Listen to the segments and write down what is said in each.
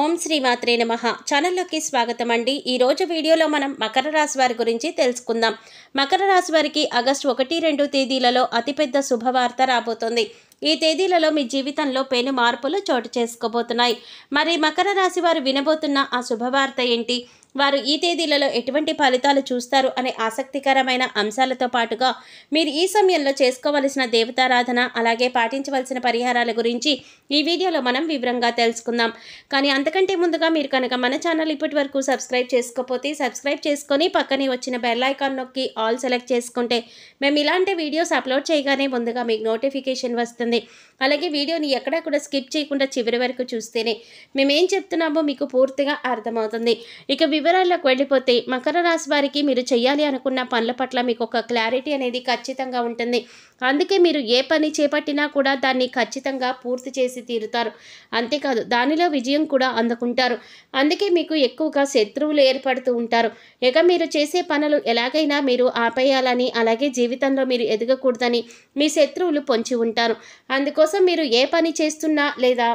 ఓం శ్రీ మాత్రే నమః ఛానల్లోకి స్వాగతం అండి. ఈరోజు వీడియోలో మనం మకర రాశి వారి గురించి తెలుసుకుందాం. మకర రాశి వారికి ఆగస్టు 1-2 తేదీలలో అతిపెద్ద శుభవార్త రాబోతోంది. ఈ తేదీలలో మీ జీవితంలో పెను మార్పులు చోటు చేసుకోబోతున్నాయి. మరి మకర రాశి వారు వినబోతున్న ఆ శుభవార్త ఏంటి, వారు ఈ తేదీలలో ఎటువంటి ఫలితాలు చూస్తారు అనే ఆసక్తికరమైన అంశాలతో పాటుగా మీరు ఈ సమయంలో చేసుకోవలసిన దేవతారాధన అలాగే పాటించవలసిన పరిహారాల గురించి ఈ వీడియోలో మనం వివరంగా తెలుసుకుందాం. కానీ అంతకంటే ముందుగా మీరు కనుక మన ఛానల్ ఇప్పటి వరకు సబ్స్క్రైబ్ చేసుకోకపోతే సబ్స్క్రైబ్ చేసుకొని పక్కనే వచ్చిన బెల్ ఐకాన్ నొక్కి ఆల్ సెలెక్ట్ చేసుకుంటే మేము ఇలాంటి వీడియోస్ అప్లోడ్ చేయగానే ముందుగా మీకు నోటిఫికేషన్ వస్తుంది. అలాగే వీడియోని ఎక్కడా కూడా స్కిప్ చేయకుండా చివరి వరకు చూస్తేనే మేమేం చెప్తున్నామో మీకు పూర్తిగా అర్థమవుతుంది. ఇక వివరాల్లోకి వెళ్ళిపోతే మకర రాశి వారికి మీరు చేయాలి అనుకున్న పనుల పట్ల మీకు ఒక క్లారిటీ అనేది ఖచ్చితంగా ఉంటుంది. అందుకే మీరు ఏ పని చేపట్టినా కూడా దాన్ని ఖచ్చితంగా పూర్తి చేసి తీరుతారు. అంతేకాదు దానిలో విజయం కూడా అందుకుంటారు. అందుకే మీకు ఎక్కువగా శత్రువులు ఏర్పడుతూ ఉంటారు. ఇక మీరు చేసే పనులు ఎలాగైనా మీరు ఆపేయాలని అలాగే జీవితంలో మీరు ఎదగకూడదని మీ శత్రువులు పొంచి ఉంటారు. అందుకోసం మీరు ఏ పని చేస్తున్నా లేదా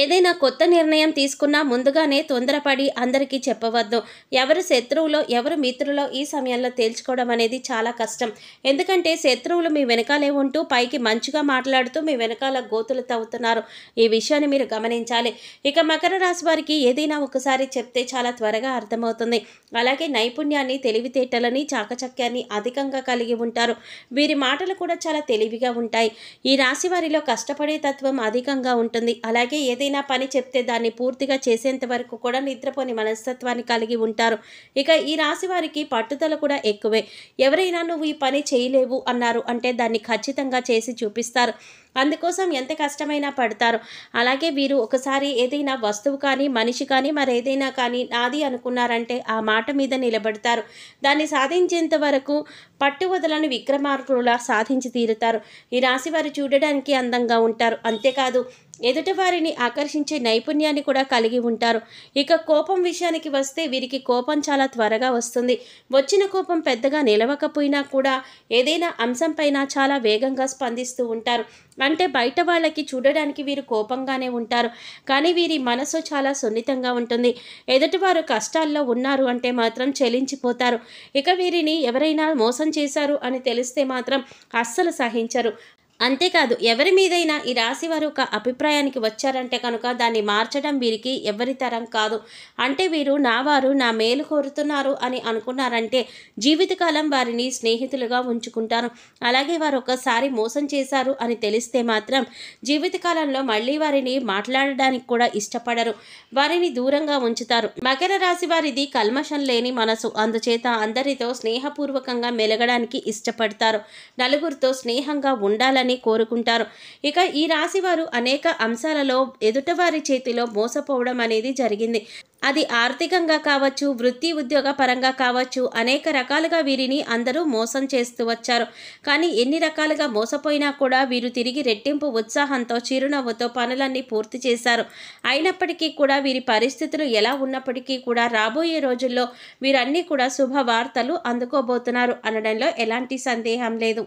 ఏదైనా కొత్త నిర్ణయం తీసుకున్నా ముందుగానే తొందరపడి అందరికీ చెప్పవద్దు. ఎవరు శత్రువులో ఎవరు మిత్రులో ఈ సమయంలో తేల్చుకోవడం అనేది చాలా కష్టం. ఎందుకంటే శత్రువులు మీ వెనకాలే ఉంటూ పైకి మంచిగా మాట్లాడుతూ మీ వెనకాల గోతులు తవ్వుతున్నారు. ఈ విషయాన్ని మీరు గమనించాలి. ఇక మకర రాశి వారికి ఏదైనా ఒకసారి చెప్తే చాలా త్వరగా అర్థమవుతుంది. అలాగే నైపుణ్యాన్ని తెలివితేటలని చాకచక్యాన్ని అధికంగా కలిగి ఉంటారు. వీరి మాటలు కూడా చాలా తెలివిగా ఉంటాయి. ఈ రాశి వారిలో కష్టపడే తత్వం అధికంగా ఉంటుంది. అలాగే ఏదైనా పని చెప్తే దాన్ని పూర్తిగా చేసేంత వరకు కూడా నిద్రపోని మనస్తత్వాన్ని కలిగి ఉంటారు. ఇక ఈ రాశి వారికి పట్టుదల కూడా ఎక్కువే. ఎవరైనా నువ్వు ఈ పని చేయలేవు అన్నారు అంటే దాన్ని ఖచ్చితంగా చేసి చూపిస్తారు. అందుకోసం ఎంత కష్టమైనా పడతారు. అలాగే వీరు ఒకసారి ఏదైనా వస్తువు కానీ మనిషి కానీ మరేదైనా కానీ నాది అనుకున్నారంటే ఆ మాట మీద నిలబడతారు. దాన్ని సాధించేంత వరకు పట్టు వదలని విక్రమార్కులా సాధించి తీరుతారు. ఈ రాశి వారు చూడడానికి అందంగా ఉంటారు. అంతేకాదు ఎదుటి వారిని ఆకర్షించే నైపుణ్యాన్ని కూడా కలిగి ఉంటారు. ఇక కోపం విషయానికి వస్తే వీరికి కోపం చాలా త్వరగా వస్తుంది. వచ్చిన కోపం పెద్దగా నిలవకపోయినా కూడా ఏదైనా అంశంపైన చాలా వేగంగా స్పందిస్తూ ఉంటారు. అంటే బయట వాళ్ళకి చూడడానికి వీరు కోపంగానే ఉంటారు. కానీ వీరి మనసు చాలా సున్నితంగా ఉంటుంది. ఎదుటివారు కష్టాల్లో ఉన్నారు అంటే మాత్రం చెలించిపోతారు. ఇక వీరిని ఎవరైనా మోసం చేశారు అని తెలిస్తే మాత్రం అస్సలు సహించరు. అంతేకాదు ఎవరి మీదైనా ఈ రాశి వారు ఒక అభిప్రాయానికి వచ్చారంటే కనుక దాన్ని మార్చడం వీరికి ఎవరి తరం కాదు. అంటే వీరు నా వారు నా మేలు కోరుతున్నారు అని అనుకున్నారంటే జీవితకాలం వారిని స్నేహితులుగా ఉంచుకుంటారు. అలాగే వారు ఒకసారి మోసం చేశారు అని తెలిస్తే మాత్రం జీవితకాలంలో మళ్ళీ వారిని మాట్లాడడానికి కూడా ఇష్టపడరు. వారిని దూరంగా ఉంచుతారు. మకర రాశి వారిది కల్మషం లేని మనసు. అందుచేత అందరితో స్నేహపూర్వకంగా మెలగడానికి ఇష్టపడతారు. నలుగురితో స్నేహంగా ఉండాలని కోరుకుంటారు. ఇక ఈ రాశి వారు అనేక అంశాలలో ఎదుటివారి చేతిలో మోసపోవడం అనేది జరిగింది. అది ఆర్థికంగా కావచ్చు, వృత్తి ఉద్యోగ పరంగా కావచ్చు, అనేక రకాలుగా వీరిని అందరూ మోసం చేస్తూ వచ్చారు. కానీ ఎన్ని రకాలుగా మోసపోయినా కూడా వీరు తిరిగి రెట్టింపు ఉత్సాహంతో చిరునవ్వుతో పనులన్నీ పూర్తి చేశారు. అయినప్పటికీ కూడా వీరి పరిస్థితులు ఎలా ఉన్నప్పటికీ కూడా రాబోయే రోజుల్లో వీరన్నీ కూడా శుభవార్తలు అందుకోబోతున్నారు అనడంలో ఎలాంటి సందేహం లేదు.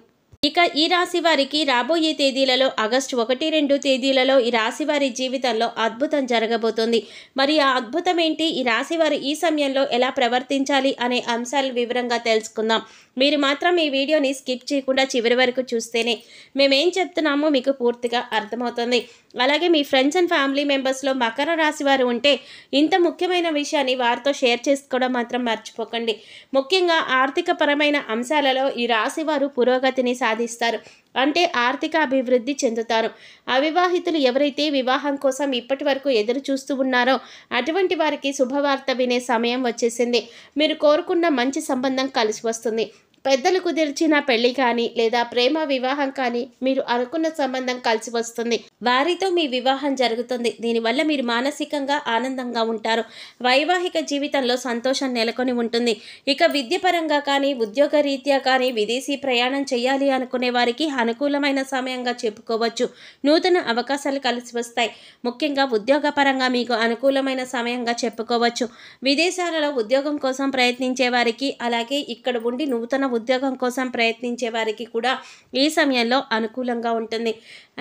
ఇక ఈ రాశి వారికి రాబోయే తేదీలలో ఆగస్టు 1-2 తేదీలలో ఈ రాశి వారి జీవితంలో అద్భుతం జరగబోతుంది. మరి ఆ అద్భుతం ఏంటి, ఈ రాశి వారు ఈ సమయంలో ఎలా ప్రవర్తించాలి అనే అంశాలు వివరంగా తెలుసుకుందాం. మీరు మాత్రం ఈ వీడియోని స్కిప్ చేయకుండా చివరి వరకు చూస్తేనే మేమేం చెప్తున్నామో మీకు పూర్తిగా అర్థమవుతుంది. అలాగే మీ ఫ్రెండ్స్ అండ్ ఫ్యామిలీ మెంబర్స్లో మకర రాశి వారు ఉంటే ఇంత ముఖ్యమైన విషయాన్ని వారితో షేర్ చేసుకోవడం మాత్రం మర్చిపోకండి. ముఖ్యంగా ఆర్థిక పరమైన అంశాలలో ఈ రాశి వారు పురోగతిని సాధిస్తారు. అంటే ఆర్థిక అభివృద్ధి చెందుతారు. అవివాహితులు ఎవరైతే వివాహం కోసం ఇప్పటి వరకు ఎదురు చూస్తూ ఉన్నారో అటువంటి వారికి శుభవార్త వినే సమయం వచ్చేసింది. మీరు కోరుకున్న మంచి సంబంధం కలిసి వస్తుంది. పెద్దలు కుదిర్చిన పెళ్లి కానీ లేదా ప్రేమ వివాహం కానీ మీరు అనుకున్న సంబంధం కలిసి వస్తుంది. వారితో మీ వివాహం జరుగుతుంది. దీనివల్ల మీరు మానసికంగా ఆనందంగా ఉంటారు. వైవాహిక జీవితంలో సంతోషం నెలకొని ఉంటుంది. ఇక విద్యపరంగా కానీ ఉద్యోగ రీత్యా కానీ విదేశీ ప్రయాణం చేయాలి అనుకునే వారికి అనుకూలమైన సమయంగా చెప్పుకోవచ్చు. నూతన అవకాశాలు కలిసి వస్తాయి. ముఖ్యంగా ఉద్యోగపరంగా మీకు అనుకూలమైన సమయంగా చెప్పుకోవచ్చు. విదేశాలలో ఉద్యోగం కోసం ప్రయత్నించే వారికి అలాగే ఇక్కడ ఉండి నూతన ఉద్యోగం కోసం ప్రయత్నించే వారికి కూడా ఈ సమయంలో అనుకూలంగా ఉంటుంది.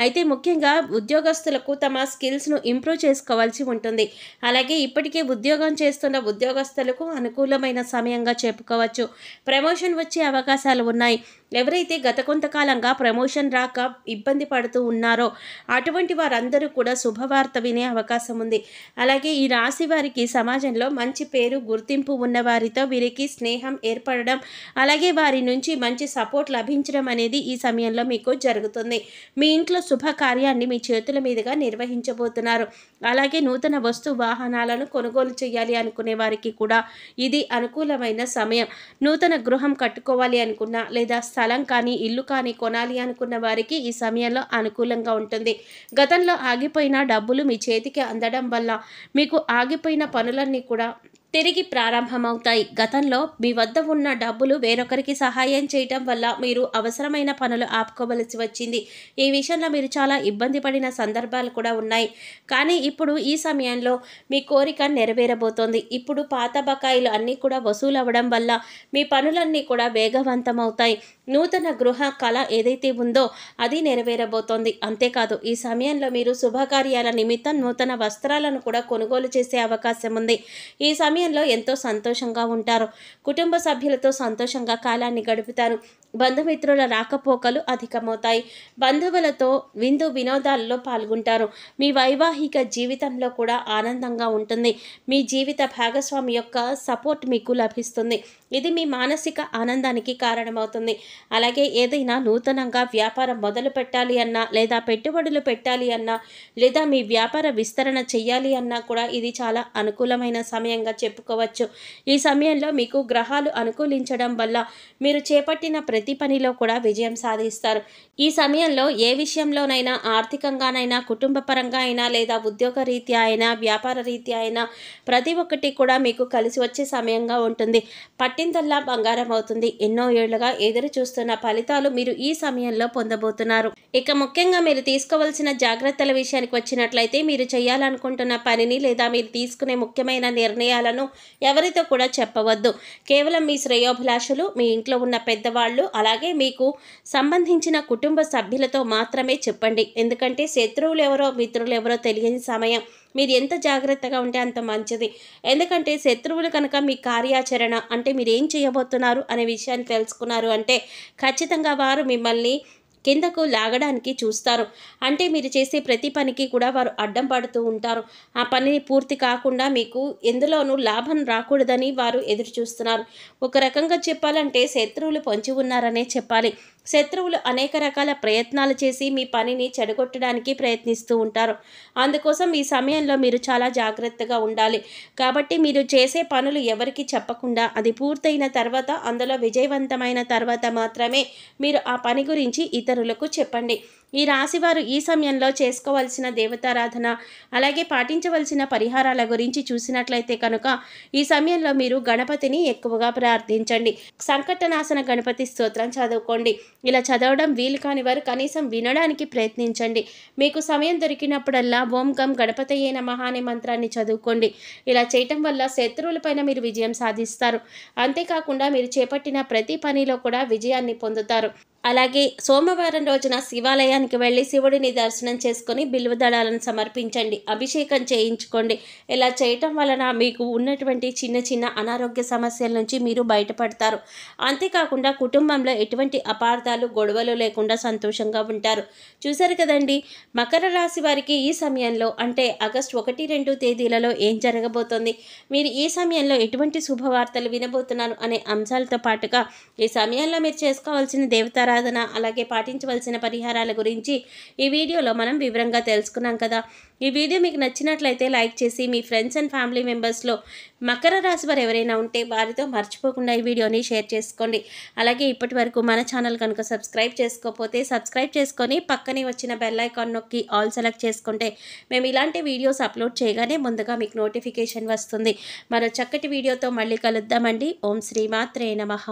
అయితే ముఖ్యంగా ఉద్యోగస్తులకు తమ స్కిల్స్ను ఇంప్రూవ్ చేసుకోవాల్సి ఉంటుంది. అలాగే ఇప్పటికే ఉద్యోగం చేస్తున్న ఉద్యోగస్తులకు అనుకూలమైన సమయంగా చెప్పుకోవచ్చు. ప్రమోషన్ వచ్చే అవకాశాలు ఉన్నాయి. ఎవరైతే గత కొంతకాలంగా ప్రమోషన్ రాక ఇబ్బంది పడుతూ ఉన్నారో అటువంటి వారందరూ కూడా శుభవార్త వినే అవకాశం ఉంది. అలాగే ఈ రాశి వారికి సమాజంలో మంచి పేరు గుర్తింపు ఉన్న వారితో వీరికి స్నేహం ఏర్పడడం, అలాగే వారి నుంచి మంచి సపోర్ట్ లభించడం అనేది ఈ సమయంలో మీకు జరుగుతుంది. మీ ఇంట్లో శుభకార్యాన్ని మీ చేతుల మీదుగా నిర్వహించబోతున్నారు. అలాగే నూతన వస్తు వాహనాలను కొనుగోలు చేయాలి అనుకునే వారికి కూడా ఇది అనుకూలమైన సమయం. నూతన గృహం కట్టుకోవాలి అనుకున్నా లేదా స్థలం కానీ ఇల్లు కానీ కొనాలి అనుకున్న వారికి ఈ సమయంలో అనుకూలంగా ఉంటుంది. గతంలో ఆగిపోయిన డబ్బులు మీ చేతికి అందడం వల్ల మీకు ఆగిపోయిన పనులన్నీ కూడా తిరిగి ప్రారంభమవుతాయి. గతంలో మీ వద్ద ఉన్న డబ్బులు వేరొకరికి సహాయం చేయటం వల్ల మీరు అవసరమైన పనులు ఆపుకోవలసి వచ్చింది. ఈ విషయంలో మీరు చాలా ఇబ్బంది పడిన సందర్భాలు కూడా ఉన్నాయి. కానీ ఇప్పుడు ఈ సమయంలో మీ కోరిక నెరవేరబోతోంది. ఇప్పుడు పాత బకాయిలు అన్నీ కూడా వసూలు అవ్వడం వల్ల మీ పనులన్నీ కూడా వేగవంతమవుతాయి. నూతన గృహ కళ ఏదైతే ఉందో అది నెరవేరబోతోంది. అంతేకాదు ఈ సమయంలో మీరు శుభకార్యాల నిమిత్తం నూతన వస్త్రాలను కూడా కొనుగోలు చేసే అవకాశం ఉంది. ఈ సమయంలో ఎంతో సంతోషంగా ఉంటారు. కుటుంబ సభ్యులతో సంతోషంగా కాలాన్ని గడుపుతారు. బంధుమిత్రుల రాకపోకలు అధికమవుతాయి. బంధువులతో విందు వినోదాల్లో పాల్గొంటారు. మీ వైవాహిక జీవితంలో కూడా ఆనందంగా ఉంటుంది. మీ జీవిత భాగస్వామి యొక్క సపోర్ట్ మీకు లభిస్తుంది. ఇది మీ మానసిక ఆనందానికి కారణమవుతుంది. అలాగే ఏదైనా నూతనంగా వ్యాపారం మొదలు పెట్టాలి అన్నా లేదా పెట్టుబడులు పెట్టాలి అన్నా లేదా మీ వ్యాపార విస్తరణ చెయ్యాలి అన్నా కూడా ఇది చాలా అనుకూలమైన సమయంగా చెప్పుకోవచ్చు. ఈ సమయంలో మీకు గ్రహాలు అనుకూలించడం వల్ల మీరు చేపట్టిన ప్రతి పనిలో కూడా విజయం సాధిస్తారు. ఈ సమయంలో ఏ విషయంలోనైనా ఆర్థికంగానైనా కుటుంబ పరంగా అయినా లేదా ఉద్యోగ రీత్యా అయినా వ్యాపార రీత్యా అయినా ప్రతి ఒక్కటి కూడా మీకు కలిసి వచ్చే సమయంగా ఉంటుంది. పట్టిందల్లా బంగారం అవుతుంది. ఎన్నో ఏళ్లుగా ఎదురు చూస్తున్న ఫలితాలు మీరు ఈ సమయంలో పొందబోతున్నారు. ఇక ముఖ్యంగా మీరు తీసుకోవాల్సిన జాగ్రత్తల విషయానికి వచ్చినట్లయితే మీరు చేయాలనుకుంటున్న పనిని లేదా మీరు తీసుకునే ముఖ్యమైన నిర్ణయాలను ఎవరితో కూడా చెప్పవద్దు. కేవలం మీ శ్రేయోభిలాషులు, మీ ఇంట్లో ఉన్న పెద్దవాళ్ళు, అలాగే మీకు సంబంధించిన కుటుంబ సభ్యులతో మాత్రమే చెప్పండి. ఎందుకంటే శత్రువులు ఎవరో మిత్రులు ఎవరో తెలియని సమయం. మీరు ఎంత జాగ్రత్తగా ఉంటే అంత మంచిది. ఎందుకంటే శత్రువులు కనుక మీ కార్యాచరణ అంటే మీరు ఏం చేయబోతున్నారు అనే విషయాన్ని తెలుసుకున్నారు అంటే ఖచ్చితంగా వారు మిమ్మల్ని కిందకు లాగడానికి చూస్తారు. అంటే మీరు చేసే ప్రతి పనికి కూడా వారు అడ్డం పడుతూ ఉంటారు. ఆ పనిని పూర్తి కాకుండా మీకు ఎందులోనూ లాభం రాకూడదని వారు ఎదురు చూస్తున్నారు. ఒక రకంగా చెప్పాలంటే శత్రువులు పొంచి ఉన్నారనే చెప్పాలి. శత్రువులు అనేక రకాల ప్రయత్నాలు చేసి మీ పనిని చెడగొట్టడానికి ప్రయత్నిస్తూ ఉంటారు. అందుకోసం ఈ సమయంలో మీరు చాలా జాగ్రత్తగా ఉండాలి. కాబట్టి మీరు చేసే పనులు ఎవరికి చెప్పకుండా అది పూర్తయిన తర్వాత అందులో విజయవంతమైన తర్వాత మాత్రమే మీరు ఆ పని గురించి ఇతరులకు చెప్పండి. ఈ రాశివారు ఈ సమయంలో చేసుకోవాల్సిన దేవతారాధన అలాగే పాటించవలసిన పరిహారాల గురించి చూసినట్లయితే కనుక ఈ సమయంలో మీరు గణపతిని ఎక్కువగా ప్రార్థించండి. సంకటనాశన గణపతి స్తోత్రం చదువుకోండి. ఇలా చదవడం వీలు కాని వారు కనీసం వినడానికి ప్రయత్నించండి. మీకు సమయం దొరికినప్పుడల్లా ఓం గం గణపతయే నమః అనే మంత్రాన్ని చదువుకోండి. ఇలా చేయటం వల్ల శత్రువులపైన మీరు విజయం సాధిస్తారు. అంతేకాకుండా మీరు చేపట్టిన ప్రతి పనిలో కూడా విజయాన్ని పొందుతారు. అలాగే సోమవారం రోజున శివాలయానికి వెళ్ళి శివుడిని దర్శనం చేసుకొని బిల్వదళాలను సమర్పించండి. అభిషేకం చేయించుకోండి. ఇలా చేయటం వలన మీకు ఉన్నటువంటి చిన్న చిన్న అనారోగ్య సమస్యల నుంచి మీరు బయటపడతారు. అంతేకాకుండా కుటుంబంలో ఎటువంటి అపార్థాలు గొడవలు లేకుండా సంతోషంగా ఉంటారు. చూశారు కదండి, మకర రాశి వారికి ఈ సమయంలో అంటే ఆగస్టు 1-2 తేదీలలో ఏం జరగబోతోంది, మీరు ఈ సమయంలో ఎటువంటి శుభవార్తలు వినబోతున్నారు అనే అంశాలతో పాటుగా ఈ సమయంలో మీరు చేసుకోవాల్సిన దేవతారాధన అలాగే పాటించవలసిన పరిహారాల గురించి ఈ వీడియోలో మనం వివరంగా తెలుసుకున్నాం కదా. ఈ వీడియో మీకు నచ్చినట్లయితే లైక్ చేసి మీ ఫ్రెండ్స్ అండ్ ఫ్యామిలీ మెంబర్స్లో మకర రాశి వారు ఎవరైనా ఉంటే వారితో మర్చిపోకుండా ఈ వీడియోని షేర్ చేసుకోండి. అలాగే ఇప్పటి వరకు మన ఛానల్ కనుక సబ్స్క్రైబ్ చేసుకోకపోతే సబ్స్క్రైబ్ చేసుకొని పక్కనే వచ్చిన బెల్ ఐకాన్ నొక్కి ఆల్ సెలెక్ట్ చేసుకుంటే మేము ఇలాంటి వీడియోస్ అప్లోడ్ చేయగానే ముందుగా మీకు నోటిఫికేషన్ వస్తుంది. మరో చక్కటి వీడియోతో మళ్ళీ కలుద్దామండి. ఓం శ్రీమాత్రే నమః.